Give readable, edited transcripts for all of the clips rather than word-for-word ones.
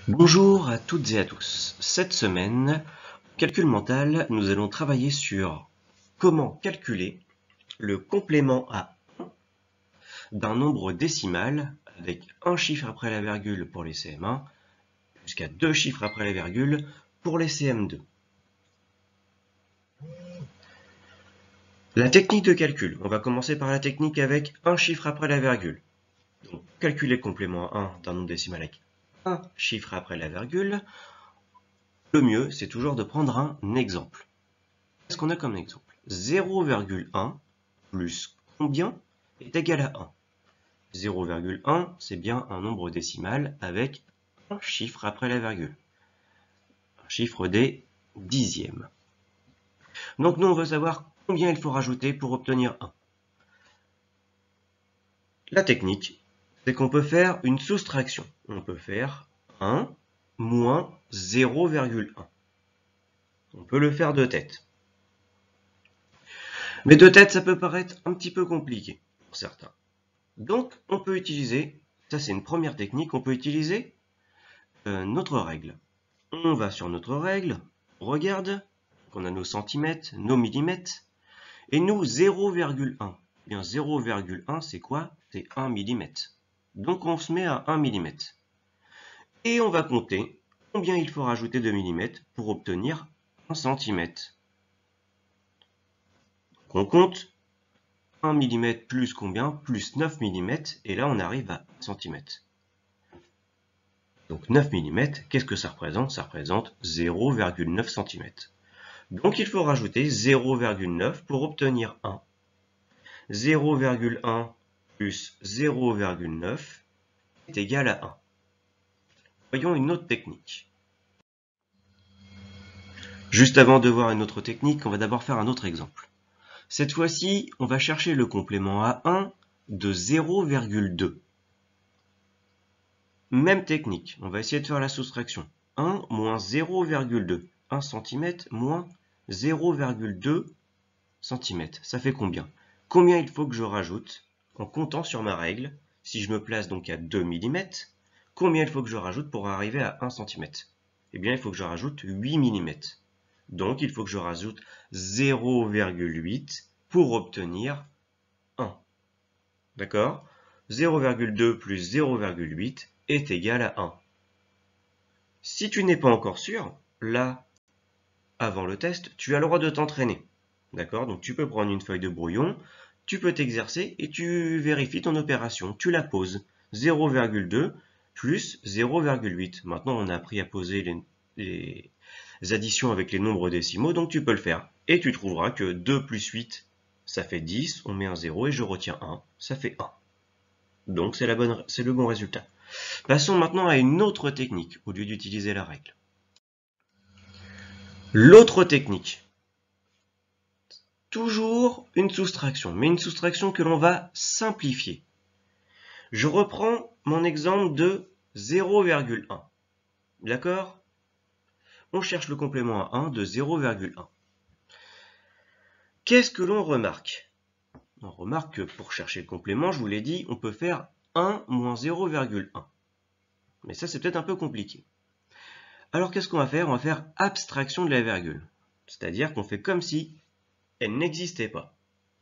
Bonjour à toutes et à tous. Cette semaine, calcul mental, nous allons travailler sur comment calculer le complément à 1 d'un nombre décimal avec un chiffre après la virgule pour les CM1 jusqu'à 2 chiffres après la virgule pour les CM2. La technique de calcul, on va commencer par la technique avec un chiffre après la virgule. Donc, calculer le complément à 1 d'un nombre décimal avec un chiffre après la virgule. Le mieux, c'est toujours de prendre un exemple. Qu'est-ce qu'on a comme exemple? 0,1 plus combien est égal à 1? 0,1, c'est bien un nombre décimal avec un chiffre après la virgule. Un chiffre des dixièmes. Donc nous, on veut savoir combien il faut rajouter pour obtenir 1. La technique, c'est qu'on peut faire une soustraction. On peut faire 1 moins 0,1. On peut le faire de tête. Mais de tête, ça peut paraître un petit peu compliqué pour certains. Donc, on peut utiliser, ça c'est une première technique, on peut utiliser notre règle. On va sur notre règle, on regarde, on a nos centimètres, nos millimètres, et nous 0,1. Eh bien 0,1 c'est quoi? C'est 1 mm. Donc on se met à 1 mm. Et on va compter combien il faut rajouter de millimètres pour obtenir 1 cm. Donc on compte 1 mm plus combien? Plus 9 mm, et là on arrive à 1 cm. Donc 9 mm, qu'est-ce que ça représente? Ça représente 0,9 cm. Donc il faut rajouter 0,9 pour obtenir 1. 0,1 plus 0,9 est égal à 1. Voyons une autre technique. Juste avant de voir une autre technique, on va d'abord faire un autre exemple. Cette fois-ci, on va chercher le complément à 1 de 0,2. Même technique, on va essayer de faire la soustraction. 1 moins 0,2. 1 cm moins 0,2 cm. Ça fait combien? Combien il faut que je rajoute en comptant sur ma règle? Si je me place donc à 2 mm, combien il faut que je rajoute pour arriver à 1 cm? Eh bien, il faut que je rajoute 8 mm. Donc, il faut que je rajoute 0,8 pour obtenir 1. D'accord? 0,2 plus 0,8 est égal à 1. Si tu n'es pas encore sûr, là, avant le test, tu as le droit de t'entraîner. D'accord? Donc tu peux prendre une feuille de brouillon, tu peux t'exercer et tu vérifies ton opération. Tu la poses. 0,2 plus 0,8. Maintenant, on a appris à poser les additions avec les nombres décimaux, donc tu peux le faire. Et tu trouveras que 2 plus 8, ça fait 10. On met un 0 et je retiens 1. Ça fait 1. Donc c'est le bon résultat. Passons maintenant à une autre technique, au lieu d'utiliser la règle. L'autre technique. Toujours une soustraction, mais une soustraction que l'on va simplifier. Je reprends mon exemple de 0,1. D'accord? On cherche le complément à 1 de 0,1. Qu'est-ce que l'on remarque? On remarque que pour chercher le complément, je vous l'ai dit, on peut faire 1 moins 0,1. Mais ça, c'est peut-être un peu compliqué. Alors, qu'est-ce qu'on va faire? On va faire abstraction de la virgule. C'est-à-dire qu'on fait comme si elle n'existait pas.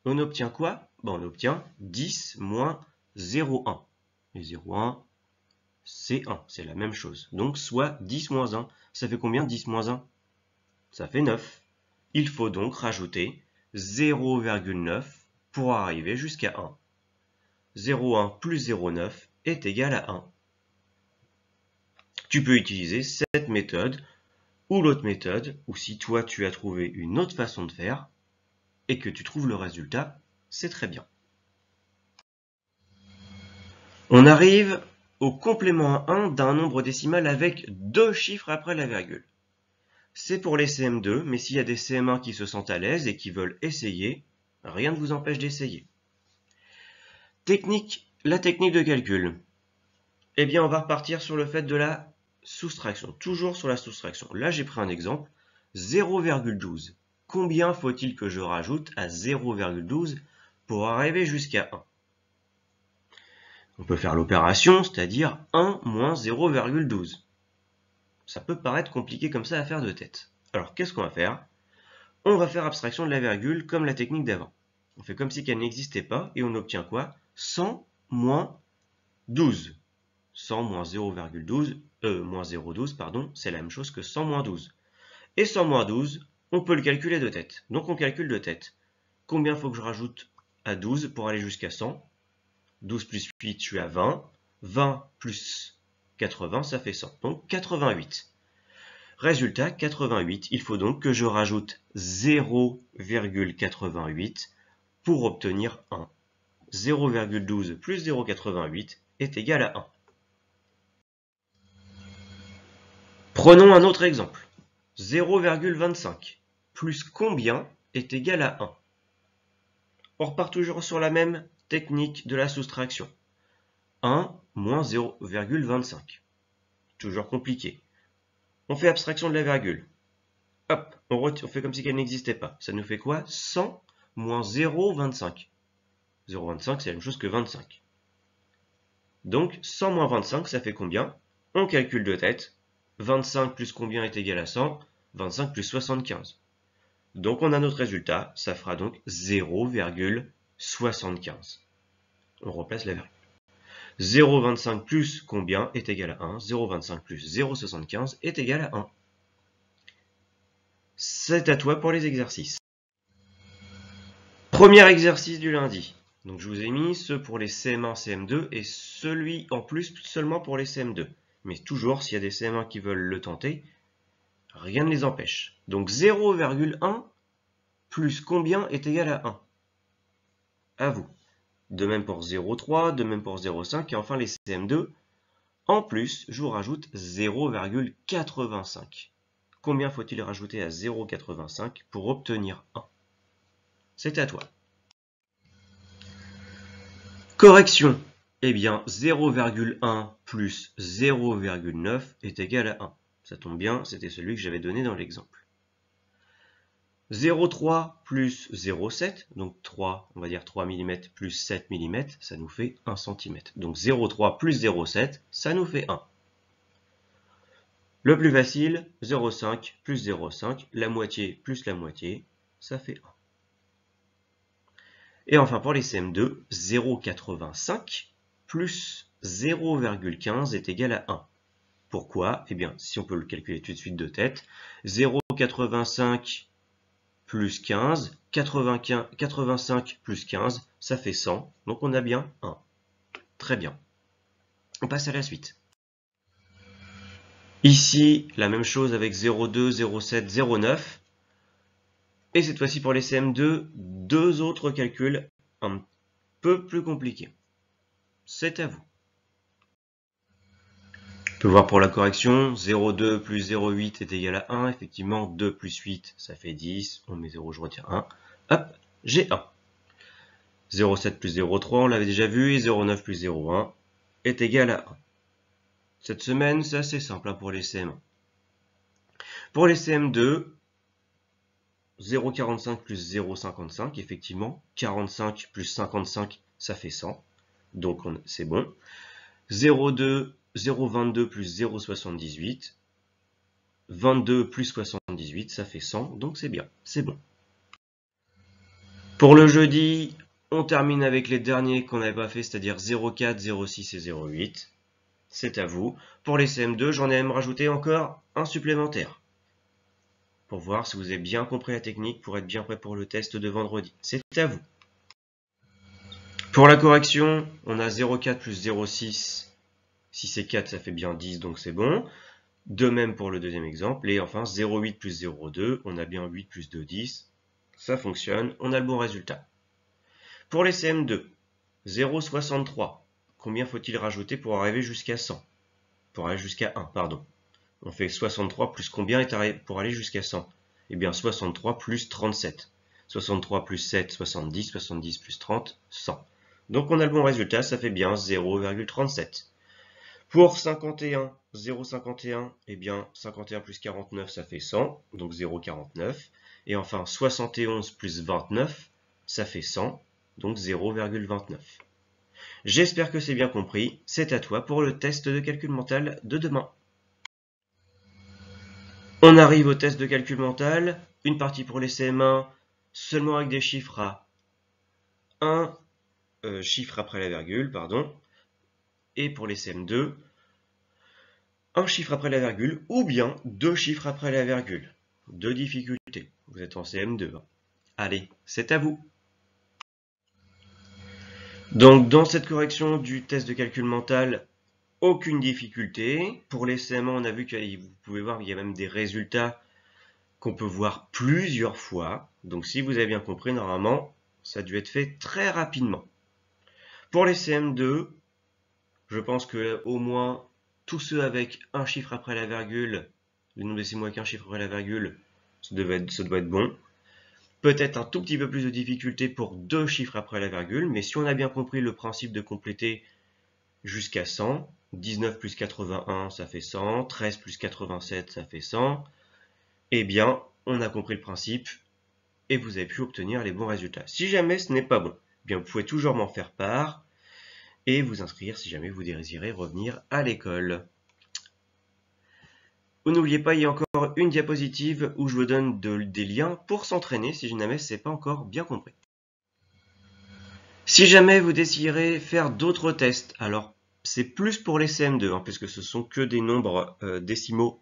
On obtient quoi? On obtient 10 moins 0,1. Et 0,1, c'est 1, c'est la même chose. Donc, soit 10 moins 1, ça fait combien 10 moins 1? Ça fait 9. Il faut donc rajouter 0,9 pour arriver jusqu'à 1. 0,1 plus 0,9 est égal à 1. Tu peux utiliser cette méthode ou l'autre méthode, ou si toi tu as trouvé une autre façon de faire et que tu trouves le résultat, c'est très bien. On arrive au complément à 1 d'un nombre décimal avec 2 chiffres après la virgule. C'est pour les CM2, mais s'il y a des CM1 qui se sentent à l'aise et qui veulent essayer, rien ne vous empêche d'essayer. La technique de calcul. Eh bien, on va repartir sur le fait de la soustraction, toujours sur la soustraction. Là, j'ai pris un exemple, 0,12. Combien faut-il que je rajoute à 0,12 pour arriver jusqu'à 1? On peut faire l'opération, c'est-à-dire 1 moins 0,12. Ça peut paraître compliqué comme ça à faire de tête. Alors, qu'est-ce qu'on va faire? On va faire abstraction de la virgule comme la technique d'avant. On fait comme si qu'elle n'existait pas et on obtient quoi? 100 moins 12. 100 moins 0,12, moins 0,12, pardon, c'est la même chose que 100 moins 12. Et 100 moins 12, on peut le calculer de tête. Donc on calcule de tête. Combien faut que je rajoute à 12 pour aller jusqu'à 100? 12 plus 8, je suis à 20. 20 plus 80, ça fait 100. Donc 88. Résultat, 88. Il faut donc que je rajoute 0,88 pour obtenir 1. 0,12 plus 0,88 est égal à 1. Prenons un autre exemple. 0,25 plus combien est égal à 1? On repart toujours sur la même technique de la soustraction. 1 moins 0,25. Toujours compliqué. On fait abstraction de la virgule. Hop, on fait comme si qu'elle n'existait pas. Ça nous fait quoi? 100 moins 0,25. 0,25, c'est la même chose que 25. Donc, 100 moins 25, ça fait combien? On calcule de tête. 25 plus combien est égal à 100? 25 plus 75. Donc, on a notre résultat. Ça fera donc 0,75. On remplace la virgule. 0,25 plus combien est égal à 1? 0,25 plus 0,75 est égal à 1. C'est à toi pour les exercices. Premier exercice du lundi. Donc je vous ai mis ceux pour les CM1, CM2 et celui en plus seulement pour les CM2. Mais toujours, s'il y a des CM1 qui veulent le tenter, rien ne les empêche. Donc 0,1 plus combien est égal à 1? À vous. De même pour 0,3, de même pour 0,5 et enfin les CM2. En plus, je vous rajoute 0,85. Combien faut-il rajouter à 0,85 pour obtenir 1? C'est à toi. Correction. Eh bien, 0,1 plus 0,9 est égal à 1. Ça tombe bien, c'était celui que j'avais donné dans l'exemple. 0,3 plus 0,7, donc 3, on va dire 3 mm plus 7 mm, ça nous fait 1 cm. Donc 0,3 plus 0,7, ça nous fait 1. Le plus facile, 0,5 plus 0,5, la moitié plus la moitié, ça fait 1. Et enfin pour les CM2, 0,85 plus 0,15 est égal à 1. Pourquoi? Eh bien, si on peut le calculer tout de suite de tête, 0,85 plus 15, 85 plus 15, ça fait 100, donc on a bien 1. Très bien. On passe à la suite. Ici, la même chose avec 0,2, 0,7, 0,9. Et cette fois-ci pour les CM2, deux autres calculs un peu plus compliqués. C'est à vous. On peut voir pour la correction, 0,2 plus 0,8 est égal à 1. Effectivement, 2 plus 8, ça fait 10. On met 0, je retire 1. Hop, j'ai 1. 0,7 plus 0,3, on l'avait déjà vu. Et 0,9 plus 0,1 est égal à 1. Cette semaine, c'est assez simple pour les CM1. Pour les CM2, 0,45 plus 0,55, effectivement. 45 plus 55, ça fait 100. Donc c'est bon. 0,22 plus 0,78. 22 plus 78, ça fait 100. Donc c'est bien, c'est bon. Pour le jeudi, on termine avec les derniers qu'on n'avait pas fait, c'est-à-dire 0,4, 0,6 et 0,8. C'est à vous. Pour les CM2, j'en ai même rajouté encore un supplémentaire. Pour voir si vous avez bien compris la technique, pour être bien prêt pour le test de vendredi. C'est à vous. Pour la correction, on a 0,4 plus 0,6. Si c'est 4, ça fait bien 10, donc c'est bon. De même pour le deuxième exemple. Et enfin, 0,8 plus 0,2, on a bien 8 plus 2, 10. Ça fonctionne, on a le bon résultat. Pour les CM2, 0,63. Combien faut-il rajouter pour arriver jusqu'à 100? Pour aller jusqu'à 1, pardon. On fait 63 plus combien pour aller jusqu'à 100? Eh bien 63 plus 37. 63 plus 7, 70. 70 plus 30, 100. Donc on a le bon résultat, ça fait bien 0,37. Pour 51, 0,51, eh bien 51 plus 49, ça fait 100, donc 0,49. Et enfin 71 plus 29, ça fait 100, donc 0,29. J'espère que c'est bien compris, c'est à toi pour le test de calcul mental de demain. On arrive au test de calcul mental, une partie pour les CM1, seulement avec des chiffres à 1 chiffre après la virgule, pardon, et pour les CM2, un chiffre après la virgule, ou bien 2 chiffres après la virgule. Deux difficultés. Vous êtes en CM2. Allez, c'est à vous. Donc, dans cette correction du test de calcul mental, aucune difficulté. Pour les CM1, on a vu que vous pouvez voir qu'il y a même des résultats qu'on peut voir plusieurs fois. Donc, si vous avez bien compris, normalement, ça a dû être fait très rapidement. Pour les CM2, je pense que au moins tous ceux avec un chiffre après la virgule, le nombre décimaux avec un chiffre après la virgule, ça doit être bon. Peut-être un tout petit peu plus de difficulté pour deux chiffres après la virgule, mais si on a bien compris le principe de compléter jusqu'à 100, 19 plus 81 ça fait 100, 13 plus 87 ça fait 100, eh bien on a compris le principe et vous avez pu obtenir les bons résultats. Si jamais ce n'est pas bon, eh bien vous pouvez toujours m'en faire part et vous inscrire si jamais vous désirez revenir à l'école. N'oubliez pas, il y a encore une diapositive où je vous donne des liens pour s'entraîner si jamais ce n'est pas encore bien compris. Si jamais vous désirez faire d'autres tests, alors c'est plus pour les CM2, puisque ce sont que des nombres décimaux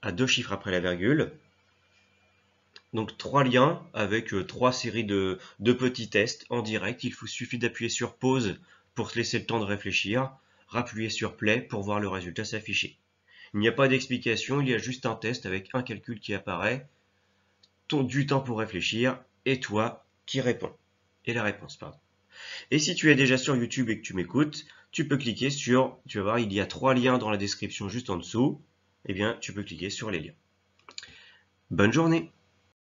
à deux chiffres après la virgule. Donc 3 liens avec 3 séries de petits tests en direct. Il vous suffit d'appuyer sur pause pour se laisser le temps de réfléchir, rappuyer sur play pour voir le résultat s'afficher. Il n'y a pas d'explication, il y a juste un test avec un calcul qui apparaît, du temps pour réfléchir et toi qui réponds. Et la réponse, pardon. Et si tu es déjà sur YouTube et que tu m'écoutes, tu peux cliquer sur, tu vas voir, il y a 3 liens dans la description juste en dessous. Eh bien, tu peux cliquer sur les liens. Bonne journée!